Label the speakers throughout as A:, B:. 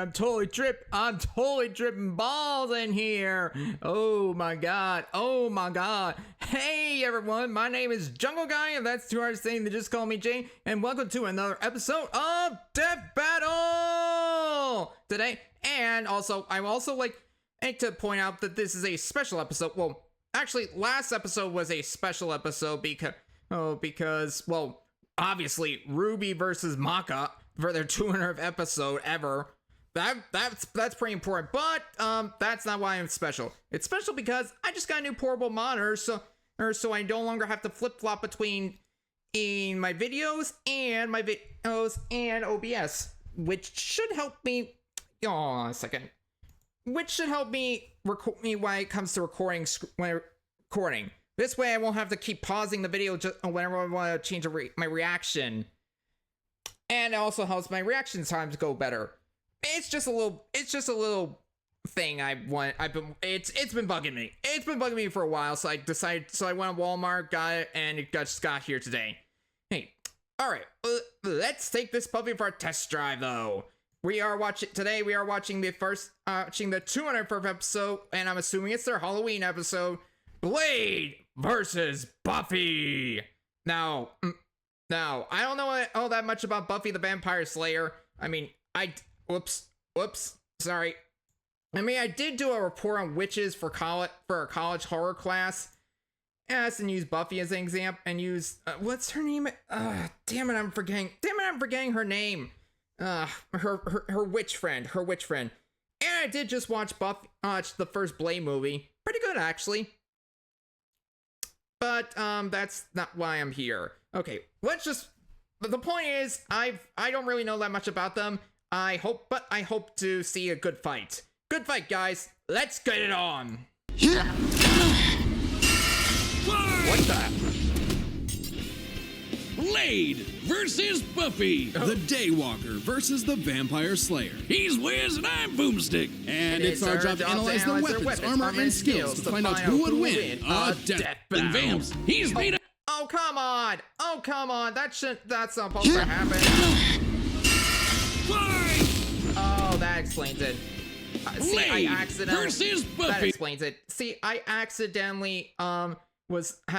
A: I'm totally tripping balls in here. Oh my god. Hey everyone, my name is Jungoguy, and that's too hard to say, they just call me Jay, and welcome to another episode of Death Battle today. And also, I like to point out that this is a special episode. Well, actually, last episode was a special episode because obviously Ruby versus Maka for their 200th episode ever. That's pretty important, but that's not why it's special. It's special because I just got a new portable monitor, so I no longer have to flip-flop between my videos and OBS, which should help me. Which should help me when it comes to recording. This way, I won't have to keep pausing the video just whenever I want to change my reaction, and it also helps my reaction times go better. It's just a little thing it's been bugging me. It's been bugging me for a while, so I went to Walmart, got it, and it just got here today. Hey, all right, let's take this puppy for a test drive, though. We are watching the 201st episode, and I'm assuming it's their Halloween episode, Blade versus Buffy. Now, I don't know all that much about Buffy the Vampire Slayer. I mean, sorry. I mean, I did do a report on witches for a college horror class. Yes, and use Buffy as an example, and use what's her name? Damn it, I'm forgetting her name. Her witch friend. And I did just watch Buffy, the first Blade movie. Pretty good, actually. But that's not why I'm here. Okay, the point is, I don't really know that much about them. I hope to see a good fight. Good fight, guys. Let's get it on. What the?
B: Blade versus Buffy.
C: The Daywalker versus the Vampire Slayer.
B: He's Wiz and I'm Boomstick.
C: And it's our job to analyze their weapons, armor, and skills to find out who would win a death battle.
B: And Vamps, he's made a...
A: Oh, come on. That's not supposed to happen. Oh, that explains it.
B: Versus Buffy.
A: That explains it. See, I accidentally had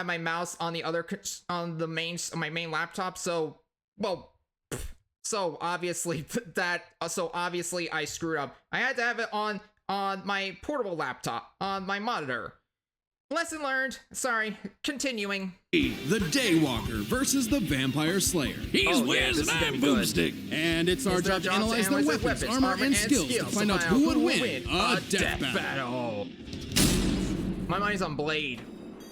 A: my mouse on my main laptop, so obviously I screwed up. I had to have it on my portable laptop, on my monitor. Lesson learned. Sorry. Continuing.
C: The Daywalker versus the Vampire Slayer.
B: He's Wiz and I'm Boomstick.
C: And it's our job to analyze their weapons, armor, and skills to find out who would win a death battle.
A: My money's on Blade.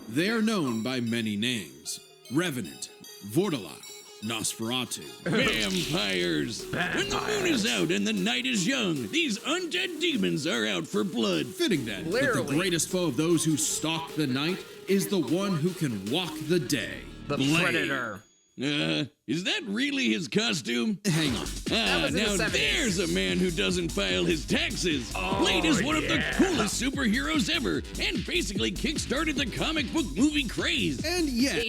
C: They are known by many names: Revenant, Vortalok, Nosferatu.
B: Vampires. When the moon is out and the night is young, these undead demons are out for blood.
C: Fitting then that the greatest foe of those who stalk the night is the one who can walk the day.
A: The
C: Blade.
A: Predator.
B: Is that really his costume?
C: Hang on.
B: Now there's a man who doesn't file his taxes. Blade is one of the coolest superheroes ever, and basically kickstarted the comic book movie craze.
C: And yet,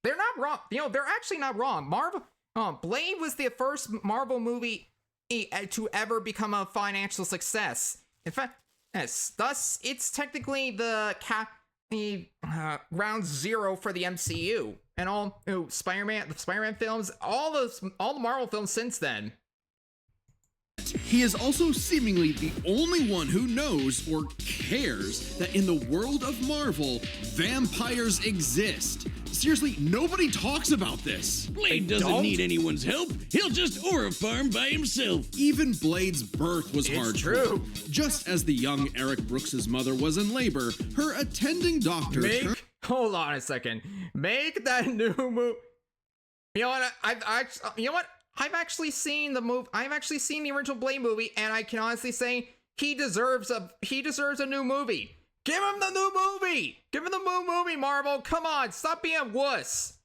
A: they're not wrong. They're actually not wrong. Blade was the first Marvel movie to ever become a financial success. In fact, thus it's technically the round zero for the MCU and all the Spider-Man films, all the Marvel films since then.
C: he is also seemingly the only one who knows or cares that in the world of Marvel, vampires exist. Seriously, nobody talks about this.
B: Blade doesn't need anyone's help. He'll just aura farm by himself.
C: Even Blade's birth was hard.
A: True.
C: Just as the young Eric Brooks' mother was in labor, her attending doctor...
A: Hold on a second. Make that new movie. You know what? I've actually seen the movie. I've actually seen the original Blade movie, and I can honestly say he deserves a new movie. Give him the new movie. Give him the new movie, Marvel. Come on, stop being a wuss.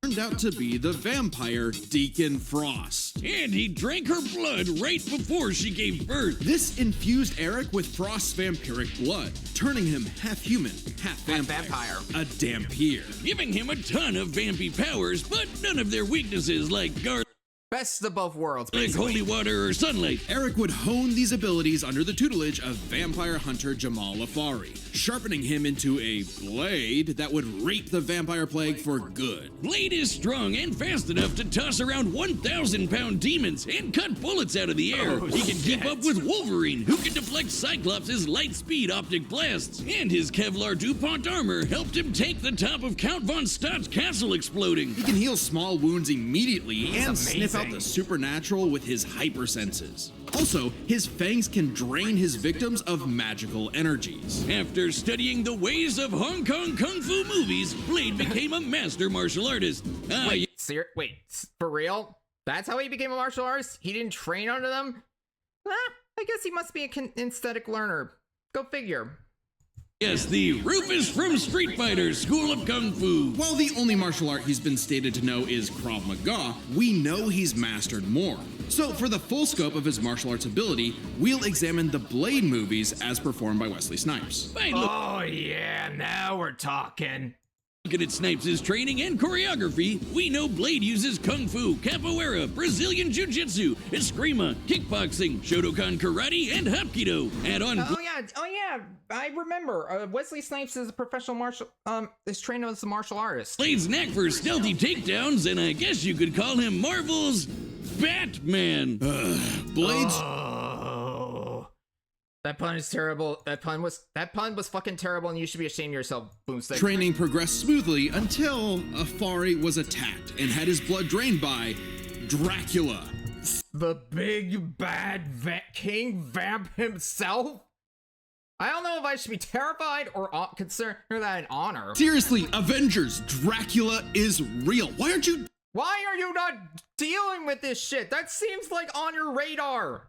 C: Turned out to be the vampire Deacon Frost.
B: And he drank her blood right before she gave birth.
C: This infused Eric with Frost's vampiric blood, turning him half human, half vampire. A Dampier.
B: Giving him a ton of vampy powers, but none of their weaknesses like
A: Best of both worlds,
B: like
A: basically.
B: holy water or sunlight.
C: Eric would hone these abilities under the tutelage of vampire hunter Jamal Afari, sharpening him into a blade that would rape the vampire plague for good.
B: Blade is strong and fast enough to toss around 1,000-pound demons and cut bullets out of the air.
A: Oh,
B: he can
A: shit.
B: keep up with Wolverine, who can deflect Cyclops' light-speed optic blasts. And his Kevlar DuPont armor helped him take the top of Count Von Stott's castle exploding.
C: He can heal small wounds immediately and sniff out
A: amazing.
C: the supernatural with his hypersenses. Also, his fangs can drain his victims of magical energies.
B: After studying the ways of Hong Kong Kung Fu movies, Blade became a master martial artist.
A: Wait, for real? That's how he became a martial artist? He didn't train under them? I guess he must be an aesthetic learner. Go figure.
B: Yes, the Rufus from Street Fighter School of Kung Fu.
C: While the only martial art he's been stated to know is Krav Maga, we know he's mastered more. So for the full scope of his martial arts ability, we'll examine the Blade movies as performed by Wesley Snipes.
B: By
A: Oh yeah, now we're talking.
B: looking at Snipes' training and choreography, we know Blade uses Kung Fu, Capoeira, Brazilian Jiu-Jitsu, Eskrima, Kickboxing, Shotokan Karate, and Hapkido. Add on
A: Oh yeah, I remember. Wesley Snipes is a professional is trained as a martial artist.
B: Blade's knack for stealthy takedowns, and I guess you could call him Marvel's Batman.
C: Blade's
A: Oh, that pun is terrible. That pun was fucking terrible, and you should be ashamed of yourself, Boomstick.
C: training progressed smoothly until Afari was attacked and had his blood drained by Dracula.
A: The big bad King Vamp himself? I don't know if I should be terrified or consider that an honor.
C: Seriously, Avengers, Dracula is real. Why aren't you
A: Why are you not dealing with this shit? That seems like on your radar.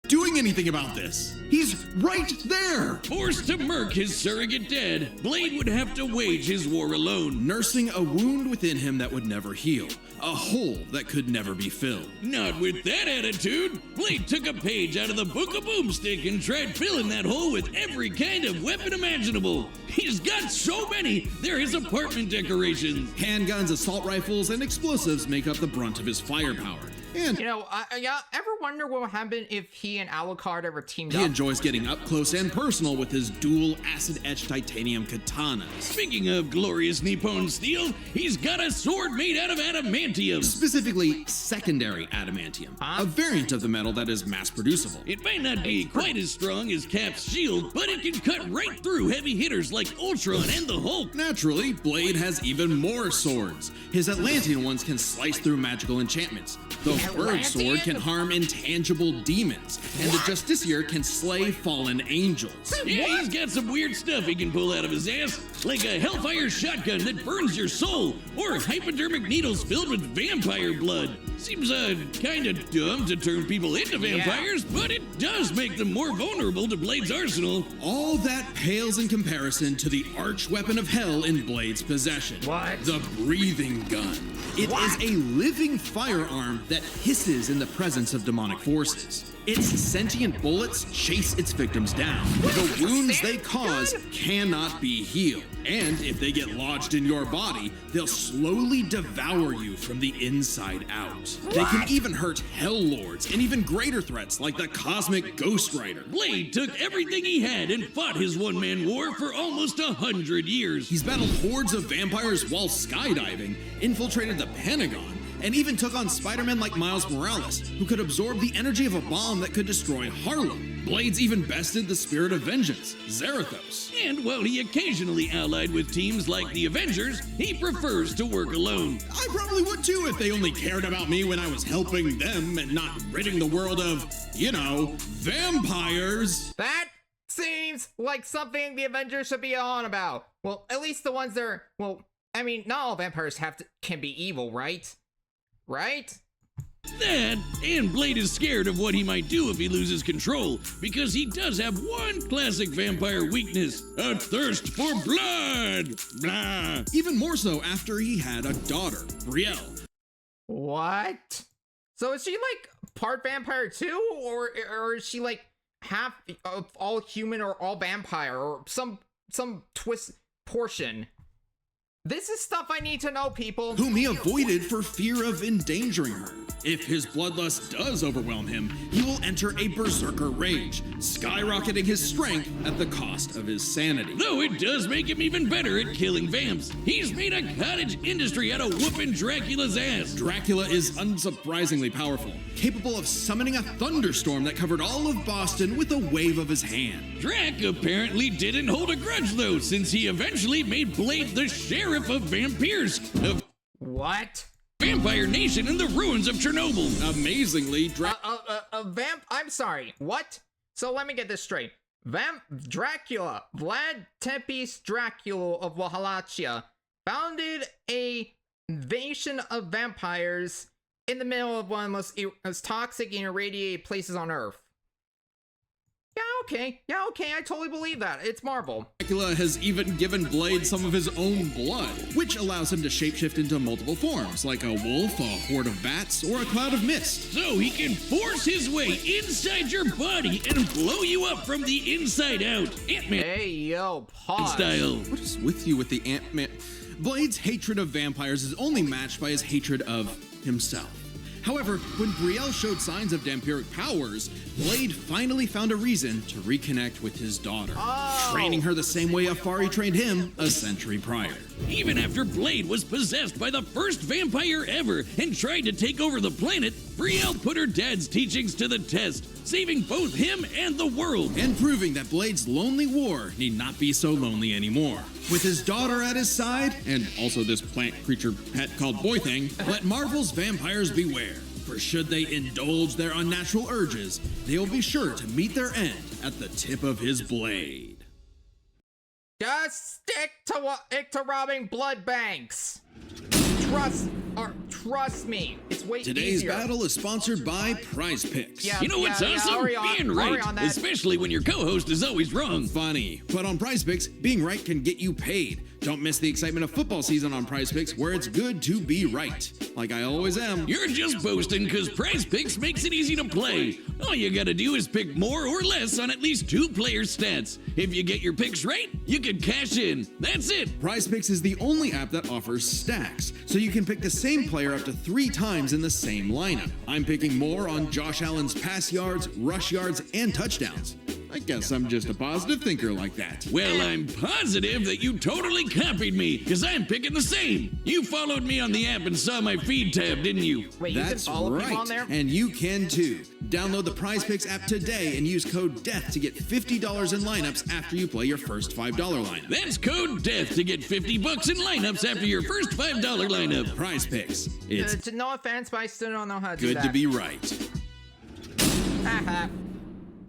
C: doing anything about this? He's right there!
B: Forced to murk his surrogate dad, Blade would have to wage his war alone.
C: Nursing a wound within him that would never heal. A hole that could never be filled.
B: Not with that attitude. Blade took a page out of the Book of Boomstick and tried filling that hole with every kind of weapon imaginable. He's got so many, they're his apartment decorations.
C: Handguns, assault rifles, and explosives make up the brunt of his firepower. And
A: You know, ever wonder what would happen if he and Alucard ever teamed
C: he
A: up?
C: enjoys getting up close and personal with his dual acid-etched titanium katanas.
B: Speaking of glorious Nippon steel, he's got a sword made out of adamantium.
C: Specifically, secondary adamantium. A variant of the metal that is mass-producible.
B: It might not be quite as strong as Cap's shield, but it can cut right through heavy hitters like Ultron and the Hulk.
C: Naturally, Blade has even more swords. His Atlantean ones can slice through magical enchantments. The Bird Sword can harm intangible demons, and the Justiciar can slay fallen angels.
B: Yeah, he's got some weird stuff he can pull out of his ass, like a Hellfire shotgun that burns your soul, or hypodermic needles filled with vampire blood. Seems kinda dumb to turn people into vampires, but it does make them more vulnerable to Blade's arsenal.
C: All that pales in comparison to the arch weapon of hell in Blade's possession.
A: What?
C: The breathing gun. It is a living firearm that hisses in the presence of demonic forces. Its sentient bullets chase its victims down. The wounds they cause cannot be healed. And if they get lodged in your body, they'll slowly devour you from the inside out. They can even hurt Hell Lords and even greater threats like the Cosmic Ghost Rider.
B: Blade took everything he had and fought his one-man war for almost 100 years.
C: He's battled hordes of vampires while skydiving, infiltrated the Pentagon, and even took on Spider-Man like Miles Morales, who could absorb the energy of a bomb that could destroy Harlem. Blade's even bested the Spirit of Vengeance, Zarathos.
B: And while he occasionally allied with teams like the Avengers, he prefers to work alone.
C: I probably would too if they only cared about me when I was helping them and not ridding the world of, vampires.
A: That seems like something the Avengers should be on about. Well, at least the ones that are, not all vampires can be evil, right? Right?
B: That, and Blade is scared of what he might do if he loses control, because he does have one classic vampire weakness, a thirst for blood. Blah.
C: Even more so after he had a daughter, Brielle.
A: What? So is she like part vampire too, or is she like half all human or all vampire, or some twist portion? This is stuff I need to know, people.
C: whom he avoided for fear of endangering her. If his bloodlust does overwhelm him, he will enter a berserker rage, skyrocketing his strength at the cost of his sanity.
B: Though it does make him even better at killing vamps. He's made a cottage industry out of whooping Dracula's ass.
C: Dracula is unsurprisingly powerful, capable of summoning a thunderstorm that covered all of Boston with a wave of his hand.
B: Drac apparently didn't hold a grudge though, since he eventually made Blade the sheriff of vampires. Of
A: What?
B: Vampire Nation in the ruins of Chernobyl.
C: Amazingly,
A: I'm sorry, what? So let me get this straight. Dracula, Vlad Tepes Dracula of Wallachia, founded a invasion of vampires in the middle of one of the most toxic and irradiated places on Earth. Yeah, okay, I totally believe that. It's Marvel.
C: Dracula has even given Blade some of his own blood, which allows him to shapeshift into multiple forms, like a wolf, a horde of bats, or a cloud of mist.
B: So he can force his way inside your body and blow you up from the inside out. Ant-Man
A: Hey, yo, pause.
B: style.
C: What is with you with the Ant-Man? Blade's hatred of vampires is only matched by his hatred of himself. However, when Brielle showed signs of vampiric powers, Blade finally found a reason to reconnect with his daughter, training her the same way Afari trained him a century prior.
B: Even after Blade was possessed by the first vampire ever and tried to take over the planet, Brielle put her dad's teachings to the test, saving both him and the world.
C: And proving that Blade's lonely war need not be so lonely anymore. With his daughter at his side, and also this plant creature pet called Boy Thing, let Marvel's vampires beware. For should they indulge their unnatural urges, they will be sure to meet their end at the tip of his blade.
A: Just stick to robbing blood banks. Trust me. It's way
C: Today's
A: easier.
C: battle is sponsored by Prize Picks.
A: Yeah.
B: You know what's awesome?
A: hurry
B: Being
A: on
B: right,
A: that.
B: especially when your co-host is always wrong.
C: Funny, but on Prize Picks, being right can get you paid. Don't miss the excitement of football season on Prize Picks, where it's good to be right. Like I always am.
B: You're just boasting because Prize Picks makes it easy to play. All you gotta do is pick more or less on at least 2 players' stats. If you get your picks right, you can cash in. That's it.
C: Prize Picks is the only app that offers stacks, so you can pick the same player up to 3 times in the same lineup. I'm picking more on Josh Allen's pass yards, rush yards, and touchdowns. I guess I'm just a positive thinker like that.
B: Well, I'm positive that you totally copied me, because I'm picking the same. You followed me on the app and saw my feed tab, didn't you?
A: Wait, you
C: That's
A: can follow people on
C: right,
A: there?
C: and you can too. Download the Prize Picks app today and use code DEATH to get $50 in lineups after you play your first $5 lineup.
B: That's code DEATH to get $50 in lineups after your first $5 lineup.
C: Prize Picks. It's
A: No offense, but I still don't know how to do
C: good
A: that.
C: to be right.
A: Haha.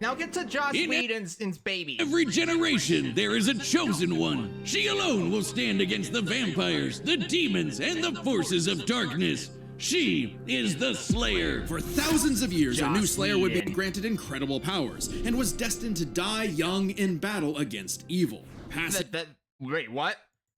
A: Now get to Joss
B: In
A: Whedon's baby.
B: Every generation, there is a chosen one. She alone will stand against the vampires, the demons, and the forces of darkness. She is the Slayer.
C: For thousands of years, a new
A: Joss
C: Slayer would be
A: Whedon.
C: granted incredible powers and was destined to die young in battle against evil.
A: Wait, what?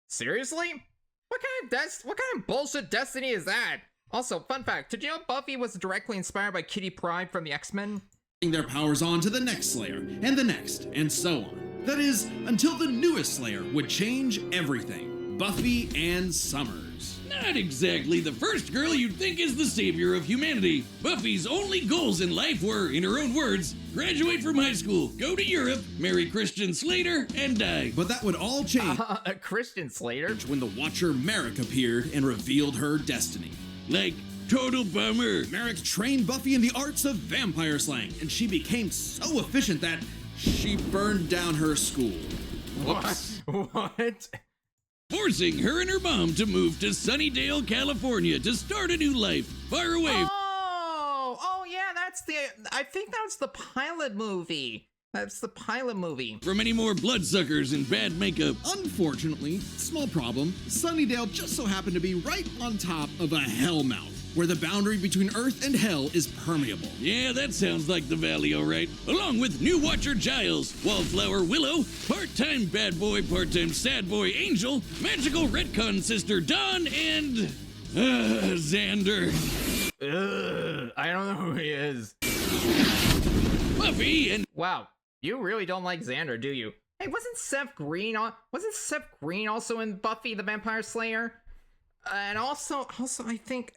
A: Seriously? What kind of bullshit destiny is that? Also, fun fact, did you know Buffy was directly inspired by Kitty Pryde from the X-Men?
C: Their powers on to the next Slayer, and the next, and so on. That is, until the newest Slayer would change everything. Buffy and Summers.
B: Not exactly the first girl you'd think is the savior of humanity. Buffy's only goals in life were, in her own words, graduate from high school, go to Europe, marry Christian Slater, and die.
C: But that would all change
A: Christian Slater?
C: when the Watcher Merrick appeared and revealed her destiny.
B: Like, total bummer.
C: Merrick trained Buffy in the arts of vampire slaying, and she became so efficient that she burned down her school.
A: What?
B: Forcing her and her mom to move to Sunnydale, California to start a new life, far away.
A: Oh yeah, I think that's the pilot movie. That's the pilot movie.
B: From any more bloodsuckers and bad makeup.
C: Unfortunately, small problem, Sunnydale just so happened to be right on top of a hellmouth, where the boundary between Earth and Hell is permeable.
B: Yeah, that sounds like the Valley, all right. Along with new Watcher Giles, Wallflower Willow, part-time bad boy, part-time sad boy Angel, magical retcon sister Dawn, and Xander.
A: I don't know who he is.
B: Buffy and
A: Wow, you really don't like Xander, do you? Hey, wasn't Seth Green also in Buffy the Vampire Slayer? And also I think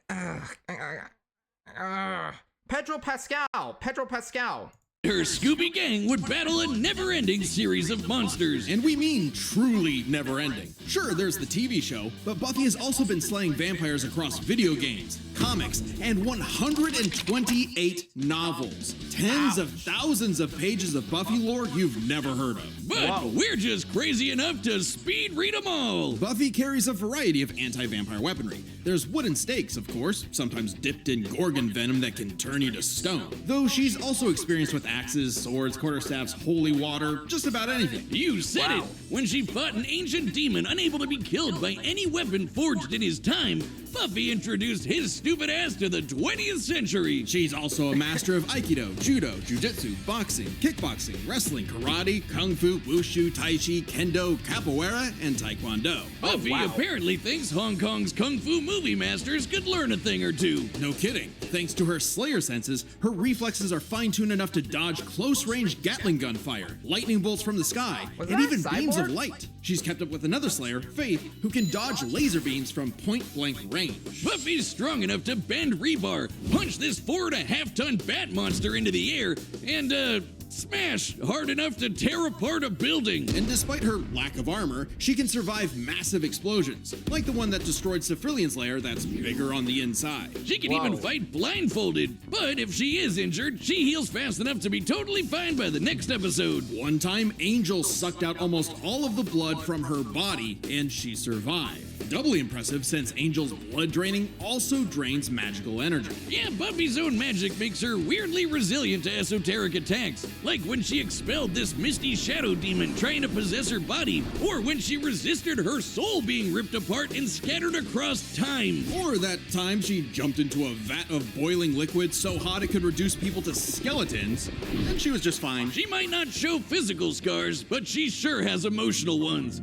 A: Pedro Pascal.
B: Her Scooby Gang would battle a never-ending series of monsters.
C: And we mean truly never-ending. Sure, there's the TV show, but Buffy has also been slaying vampires across video games, comics, and 128 novels. Tens of thousands of pages of Buffy lore you've never heard of.
B: But we're just crazy enough to speed read them all.
C: Buffy carries a variety of anti-vampire weaponry. There's wooden stakes, of course, sometimes dipped in gorgon venom that can turn you to stone. Though she's also experienced with axes, swords, quarterstaffs, holy water, just about anything.
B: You said it! When she fought an ancient demon unable to be killed by any weapon forged in his time, Buffy introduced his stupid ass to the 20th century.
C: She's also a master of Aikido, Judo, Jiu-Jitsu, boxing, kickboxing, wrestling, karate, kung fu, wushu, tai chi, kendo, capoeira, and taekwondo.
B: Buffy apparently thinks Hong Kong's kung fu movie masters could learn a thing or two.
C: No kidding. Thanks to her Slayer senses, her reflexes are fine-tuned enough to dodge close-range Gatling gun fire, lightning bolts from the sky, and even beams of light. She's kept up with another Slayer, Faith, who can dodge laser beams from point-blank range.
B: Buffy's strong enough to bend rebar, punch this 4.5-ton bat monster into the air, and, smash hard enough to tear apart a building.
C: And despite her lack of armor, she can survive massive explosions, like the one that destroyed Cephrilion's lair that's bigger on the inside.
B: She can even fight blindfolded, but if she is injured, she heals fast enough to be totally fine by the next episode.
C: One time, Angel sucked out almost all of the blood from her body, and she survived. Doubly impressive since Angel's blood draining also drains magical energy.
B: Yeah, Buffy's own magic makes her weirdly resilient to esoteric attacks, like when she expelled this misty shadow demon trying to possess her body, or when she resisted her soul being ripped apart and scattered across time.
C: Or that time she jumped into a vat of boiling liquid so hot it could reduce people to skeletons, and she was just fine.
B: She might not show physical scars, but she sure has emotional ones.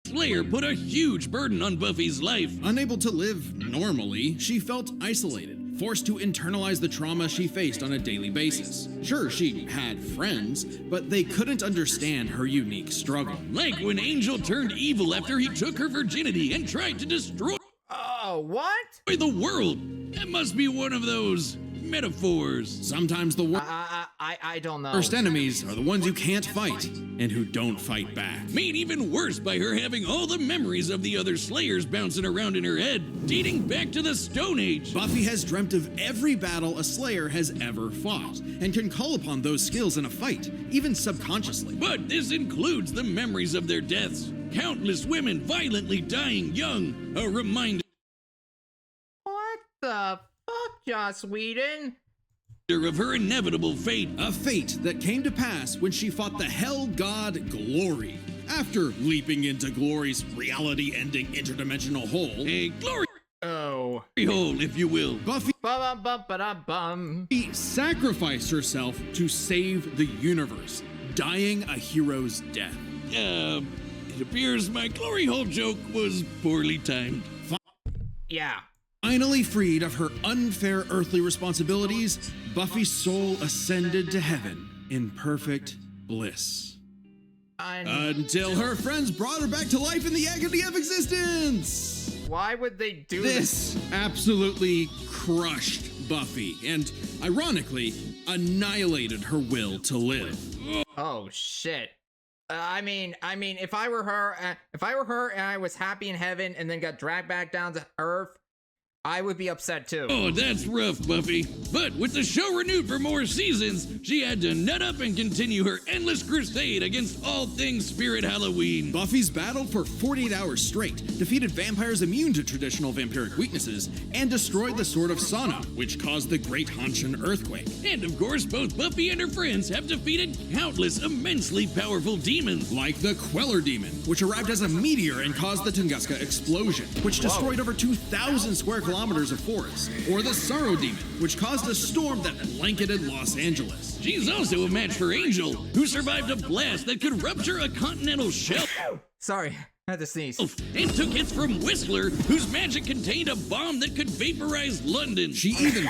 B: Slayer put a huge burden on Buffy's life.
C: Unable to live normally, she felt isolated, forced to internalize the trauma she faced on a daily basis. Sure, she had friends, but they couldn't understand her unique struggle.
B: Like when Angel turned evil after he took her virginity and tried to destroy the world. That must be one of those metaphors.
C: Sometimes the
A: I don't know.
C: worst enemies are the ones you can't fight and who don't fight back.
B: Made even worse by her having all the memories of the other Slayers bouncing around in her head, dating back to the Stone Age.
C: Buffy has dreamt of every battle a Slayer has ever fought and can call upon those skills in a fight, even subconsciously.
B: But this includes the memories of their deaths. Countless women violently dying young. A reminder
A: What the fuck, Joss Whedon?
B: of her inevitable fate.
C: A fate that came to pass when she fought the Hell God Glory. After leaping into Glory's reality-ending interdimensional hole,
B: A glory
A: Oh.
B: hole, if you will.
C: Buffy
A: Ba-bum-bum-ba-da-bum.
C: sacrificed herself to save the universe, dying a hero's death.
B: It appears my glory hole joke was poorly timed.
A: Yeah.
C: Finally freed of her unfair earthly responsibilities, Buffy's soul ascended to heaven in perfect bliss. Until her friends brought her back to life in the agony of existence!
A: Why would they do
C: This absolutely crushed Buffy and, ironically, annihilated her will to live.
A: Oh shit. I mean, if I were her and I was happy in heaven and then got dragged back down to earth, I would be upset too.
B: Oh, that's rough, Buffy. But with the show renewed for more seasons, she had to nut up and continue her endless crusade against all things Spirit Halloween.
C: Buffy's battled for 48 hours straight, defeated vampires immune to traditional vampiric weaknesses, and destroyed the Sword of Sana, which caused the Great Hanshin earthquake.
B: And of course, both Buffy and her friends have defeated countless immensely powerful demons.
C: Like the Queller Demon, which arrived as a meteor and caused the Tunguska explosion, which destroyed over 2,000 square kilometers of forest. Or the Sorrow Demon, which caused a storm that blanketed Los Angeles.
B: She's also a match for Angel, who survived a blast that could rupture a continental shelf.
A: Sorry, I had to sneeze.
B: And took hits from Whistler, whose magic contained a bomb that could vaporize London.
C: She even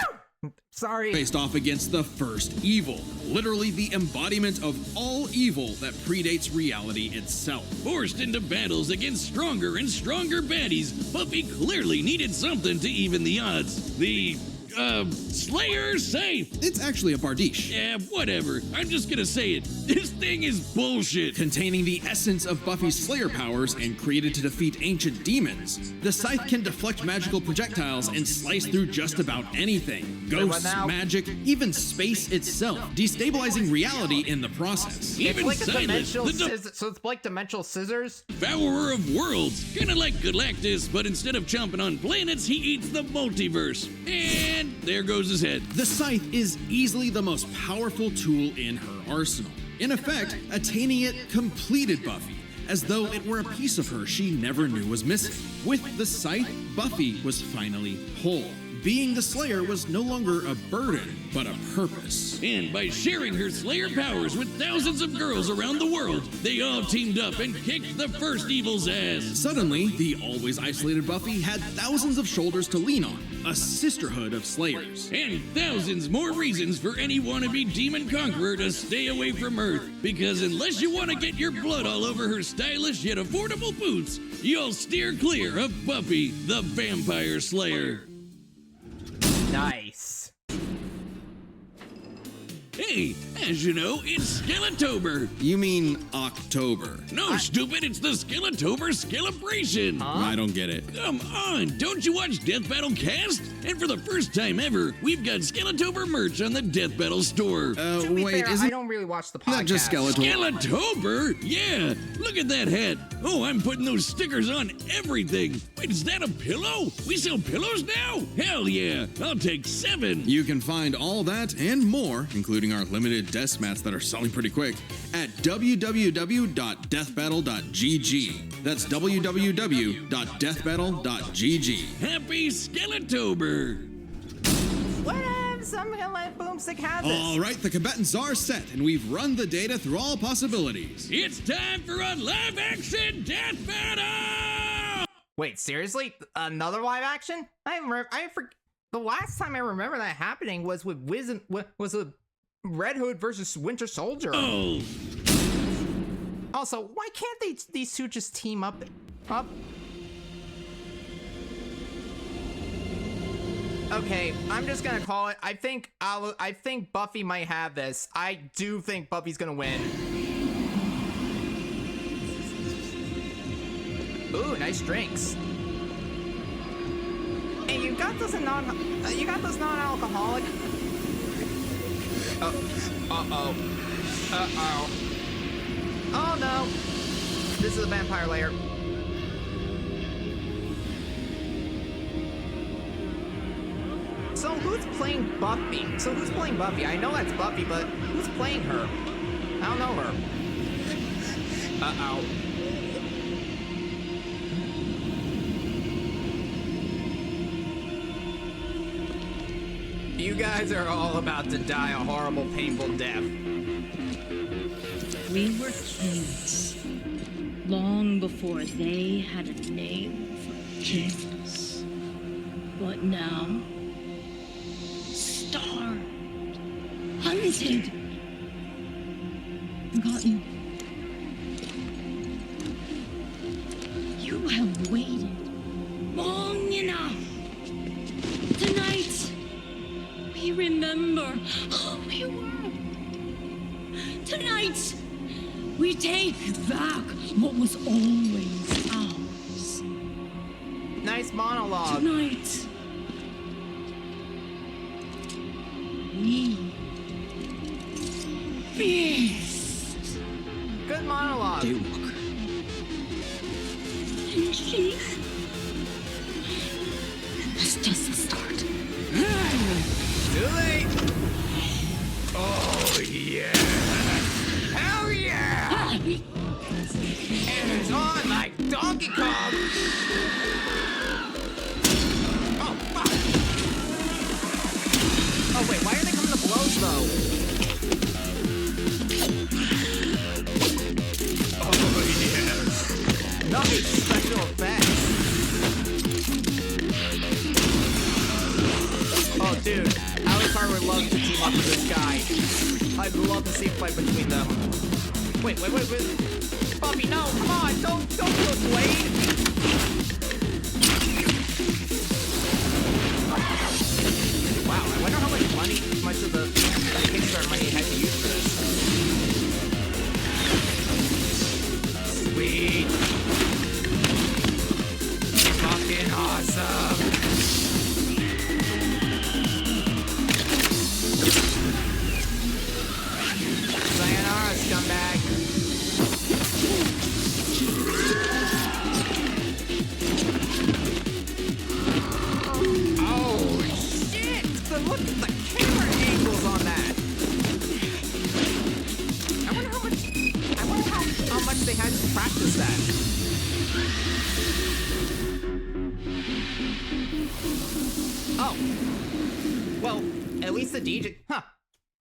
A: Sorry.
C: Faced off against the first evil, literally the embodiment of all evil that predates reality itself.
B: Forced into battles against stronger and stronger baddies, Buffy clearly needed something to even the odds. The Slayer safe.
C: It's actually a bardiche.
B: Yeah, whatever. I'm just gonna say it. This thing is bullshit.
C: Containing the essence of Buffy's Slayer powers and created to defeat ancient demons, the scythe can deflect magical projectiles and slice through just about anything. Ghosts, magic, even space itself, destabilizing reality in the process.
B: Even
A: It's like a
B: Silas,
A: dimensional
B: the
A: so it's like dimensional scissors?
B: devourer of worlds. Kinda like Galactus, but instead of chomping on planets, he eats the multiverse. And there goes his head.
C: The scythe is easily the most powerful tool in her arsenal. In effect, attaining it completed Buffy, as though it were a piece of her she never knew was missing. With the scythe, Buffy was finally whole. Being the Slayer was no longer a burden, but a purpose.
B: And by sharing her Slayer powers with thousands of girls around the world, they all teamed up and kicked the first evil's ass.
C: Suddenly, the always isolated Buffy had thousands of shoulders to lean on, a sisterhood of Slayers.
B: And thousands more reasons for any wannabe demon conqueror to stay away from Earth. Because unless you want to get your blood all over her stylish yet affordable boots, you'll steer clear of Buffy, the Vampire Slayer.
A: Nice.
B: Hey, as you know, it's Skeletober.
C: You mean October?
B: No, stupid, it's the Skeletober Celebration.
C: I don't get it.
B: Come on, don't you watch Death Battle Cast? And for the first time ever, we've got Skeletober merch on the Death Battle store.
A: To be
C: Wait,
A: fair,
C: isn't
A: I don't really watch the podcast.
C: that just Skeletor?
B: Skeletober? Yeah, look at that hat. Oh, I'm putting those stickers on everything. Wait, is that a pillow? We sell pillows now? Hell yeah, I'll take 7.
C: You can find all that and more, including our limited desk mats that are selling pretty quick, at www.deathbattle.gg. That's www.deathbattle.gg.
B: Happy Skeletober!
A: What if some gonna let Boomstick have this?
C: All right, the combatants are set, and we've run the data through all possibilities.
B: It's time for a live-action death battle!
A: Wait, seriously? Another live action? The last time I remember that happening was with was a Red Hood versus Winter Soldier.
B: Oh,
A: Also, why can't these two just team up? Okay, I'm just gonna call it. I think Buffy might have this. I do think Buffy's gonna win. Ooh, nice drinks. Hey, you got those non-alcoholic. Oh no! This is a vampire lair. So who's playing Buffy? I know that's Buffy, but who's playing her? I don't know her. Uh-oh. You guys are all about to die a horrible, painful death.
D: We were kings, long before they had a name for kings. But now, starved, hunted, forgotten. You have waited long enough. Tonight, we remember who we were. Tonight, we take back what was always ours.
A: Nice monologue.
D: Tonight, we feast.
A: Good monologue.
C: Daywalker.
D: And she, that's just the start.
A: Too late. Oh yeah. Hell yeah. And it's on like Donkey Kong. Oh fuck. Oh wait, why are they coming to blows though? Oh yes. Nice special effects. Oh dude, I Vampire would love to team up with this guy. I'd love to see a fight between them. Wait. Buffy, no, come on, don't kill Slade. Wow, I wonder how much of the Kickstarter money you had to use for this. Sweet. Fucking awesome. Sayonara, scumbag. Oh, shit! Look at the camera angles on that. I wonder how much they had to practice that. Oh. Well, at least the DJ... Huh.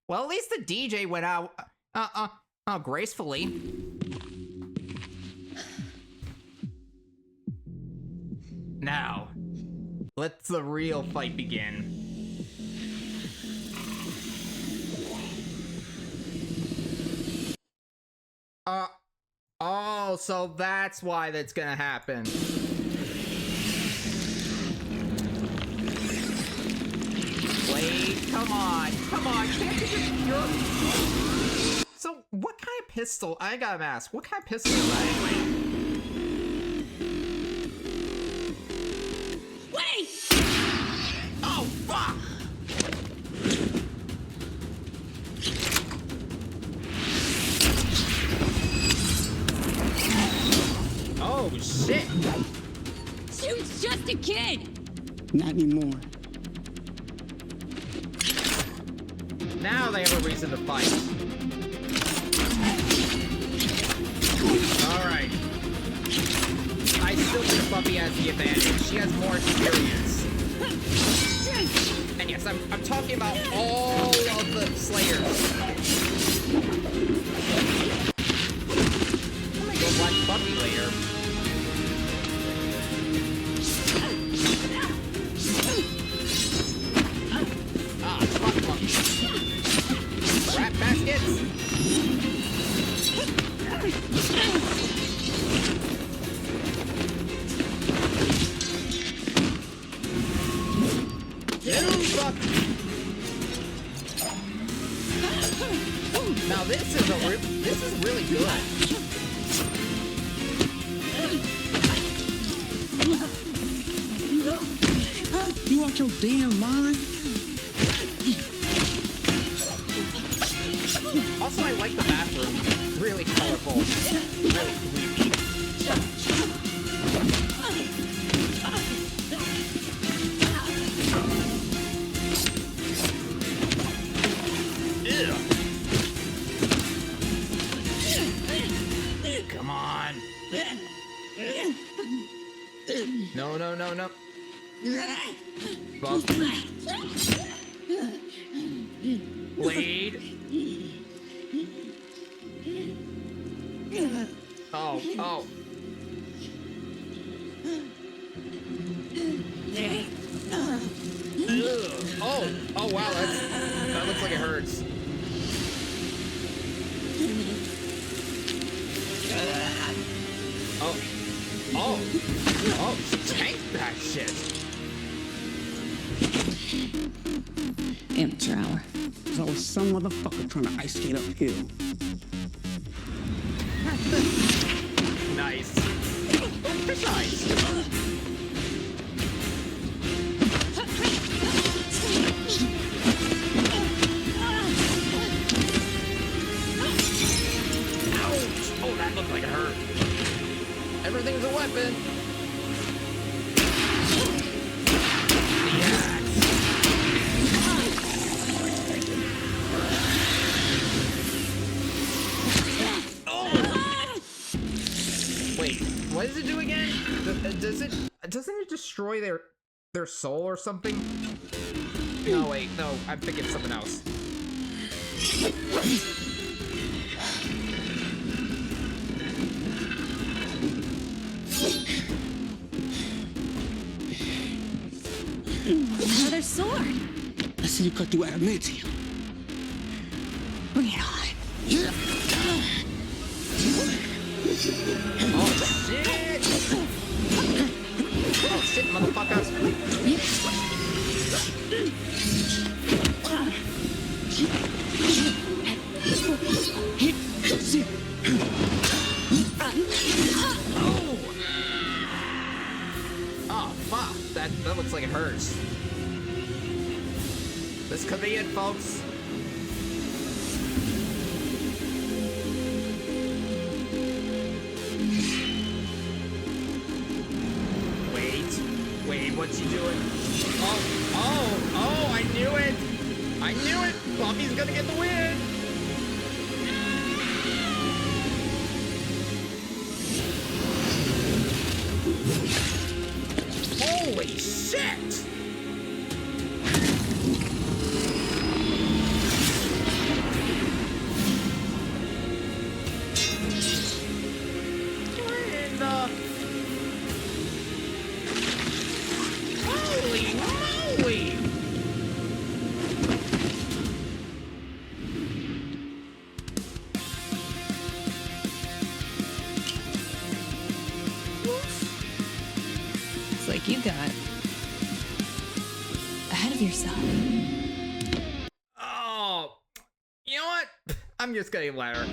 A: Well, at least the DJ went out... gracefully. Now, let the real fight begin. Oh, so that's why that's gonna happen. Wait, come on, can't you just... So, what kind of pistol? I gotta ask, what kind of pistol is that anyway?
D: Wait!
A: Oh, fuck! Oh, shit!
D: Dude's just a kid!
E: Not anymore.
A: Now they have a reason to fight. Alright. I still think Buffy has the advantage. She has more experience. And yes, I'm talking about all of the Slayers. I'm gonna go watch Buffy later. Ah, fuck Buffy. Rat baskets! Get him, Buffy! Now this is really good.
E: You out your damn mind?
A: Also, I like the bathroom. Really colorful. Really creepy. Ew. Come on. No. Buffy. Blade. Oh. Oh wow, that looks like it hurts. Oh, tank that shit.
E: Amateur hour. There's always some motherfucker trying to ice skate uphill.
A: Nice. Oh, fish eyes. Ouch! Oh, that looked like it hurt. Everything's a weapon. Wait, what does it do again? Doesn't it destroy their soul or something? No, wait, no, I'm thinking of something else.
D: Another sword.
E: Let's see you cut through adamantium.
D: Bring it on.
A: Oh, shit! Oh, shit, motherfuckers! Oh, fuck. That looks like it hurts. This could be it, folks. Wait, what's he doing? Oh, I knew it! I knew it! Buffy's gonna get the win! Holy shit! Holy moly!
F: Looks like you got ahead of yourself.
A: Oh, you know what? I'm just gonna let her.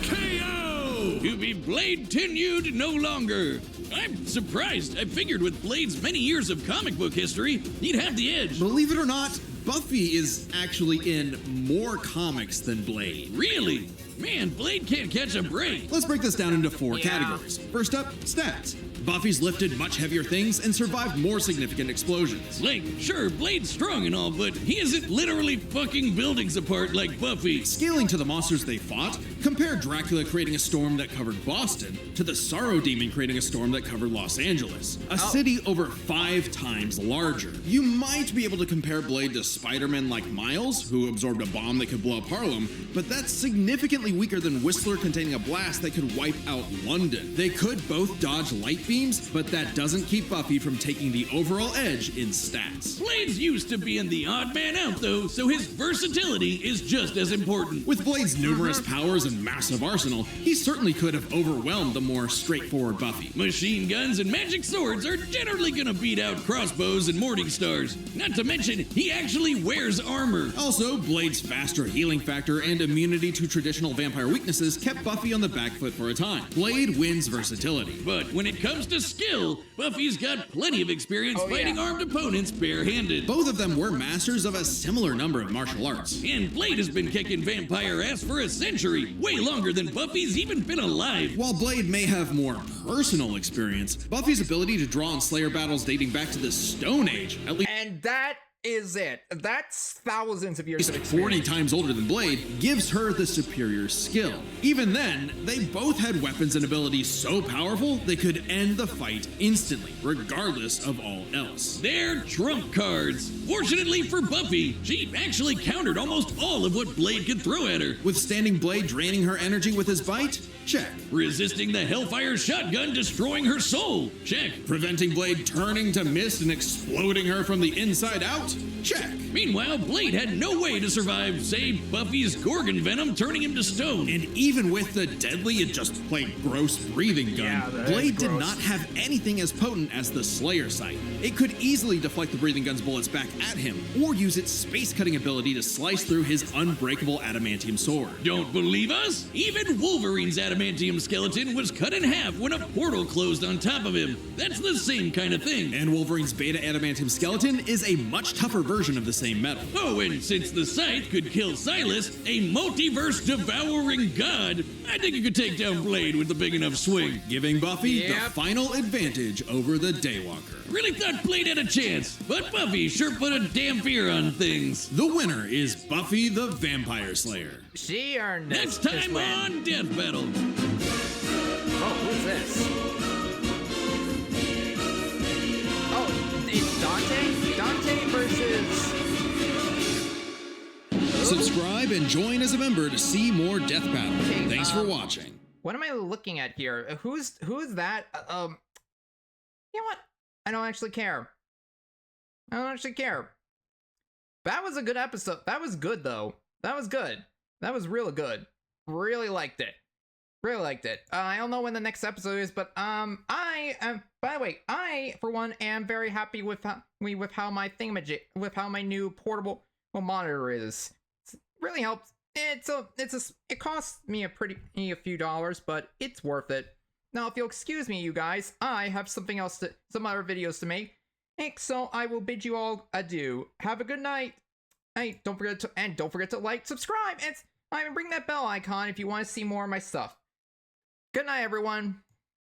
B: KO! To be Blade-tenured no longer. I'm surprised. I figured with Blade's many years of comic book history, he'd have the edge.
C: Believe it or not, Buffy is actually in more comics than Blade.
B: Really? Man, Blade can't catch a break.
C: Let's break this down into four
A: Yeah.
C: categories. First up, stats. Buffy's lifted much heavier things and survived more significant explosions.
B: Like, sure, Blade's strong and all, but he isn't literally fucking buildings apart like Buffy.
C: Scaling to the monsters they fought, compare Dracula creating a storm that covered Boston to the Sorrow Demon creating a storm that covered Los Angeles, a city over 5 times larger. You might be able to compare Blade to Spider-Man like Miles, who absorbed a bomb that could blow up Harlem, but that's significantly weaker than Whistler containing a blast that could wipe out London. They could both dodge light beams, but that doesn't keep Buffy from taking the overall edge in stats.
B: Blade's used to being the odd man out, though, so his versatility is just as important.
C: With Blade's numerous powers and massive arsenal, he certainly could have overwhelmed the more straightforward Buffy.
B: Machine guns and magic swords are generally gonna beat out crossbows and morning stars. Not to mention, he actually wears armor.
C: Also, Blade's faster healing factor and immunity to traditional vampire weaknesses kept Buffy on the back foot for a time. Blade wins versatility.
B: But when it comes to skill, Buffy's got plenty of experience fighting armed opponents barehanded.
C: Both of them were masters of a similar number of martial arts.
B: And Blade has been kicking vampire ass for a century, way longer than Buffy's even been alive.
C: While Blade may have more personal experience, Buffy's ability to draw on Slayer battles dating back to the Stone Age, at least
A: And that is it. That's thousands of years of
C: 40
A: experience.
C: times older than Blade, gives her the superior skill. Even then, they both had weapons and abilities so powerful they could end the fight instantly, regardless of all else.
B: They're trump cards. Fortunately for Buffy, she actually countered almost all of what Blade could throw at her.
C: Withstanding Blade draining her energy with his bite? Check.
B: Resisting the Hellfire shotgun destroying her soul? Check.
C: Preventing Blade turning to mist and exploding her from the inside out? Check.
B: Meanwhile, Blade had no way to survive, say, Buffy's Gorgon venom turning him to stone.
C: And even with the deadly and just plain gross breathing gun,
A: Yeah, that is
C: Blade did
A: gross.
C: not have anything as potent as the Slayer sight. It could easily deflect the breathing gun's bullets back at him, or use its space-cutting ability to slice through his unbreakable adamantium sword.
B: Don't believe us? Even Wolverine's adamantium skeleton was cut in half when a portal closed on top of him. That's the same kind of thing.
C: And Wolverine's beta adamantium skeleton is a much tougher version of the same metal.
B: Oh, and since the Scythe could kill Silas, a multiverse-devouring god, I think it could take down Blade with a big enough swing.
C: Giving Buffy the
A: Yep.
C: final advantage over the Daywalker.
B: Really thought Blade had a chance, but Buffy sure put a damn fear on things.
C: The winner is Buffy the Vampire Slayer.
A: She earned
B: Next
A: this
B: time
A: win.
B: on Death Battle.
A: Oh, who's this? Oh, it's Dante? Dante versus...
C: Subscribe and join as a member to see more Death Battle.
A: Okay,
C: Thanks for watching.
A: What am I looking at here? Who's that? You know what? I don't actually care. I don't actually care. that was a good episode. That was good though. That was good. That was really good. Really liked it. Really liked it. I don't know when the next episode is, but I am. By the way, I for one am very happy with how my thingamajig, with how my new portable monitor is. It really helps. It costs me a few dollars, but it's worth it. Now, if you'll excuse me, you guys, I have some other videos to make. So I will bid you all adieu. Have a good night. Hey, don't forget to like, subscribe, and ring that bell icon if you want to see more of my stuff. Good night, everyone.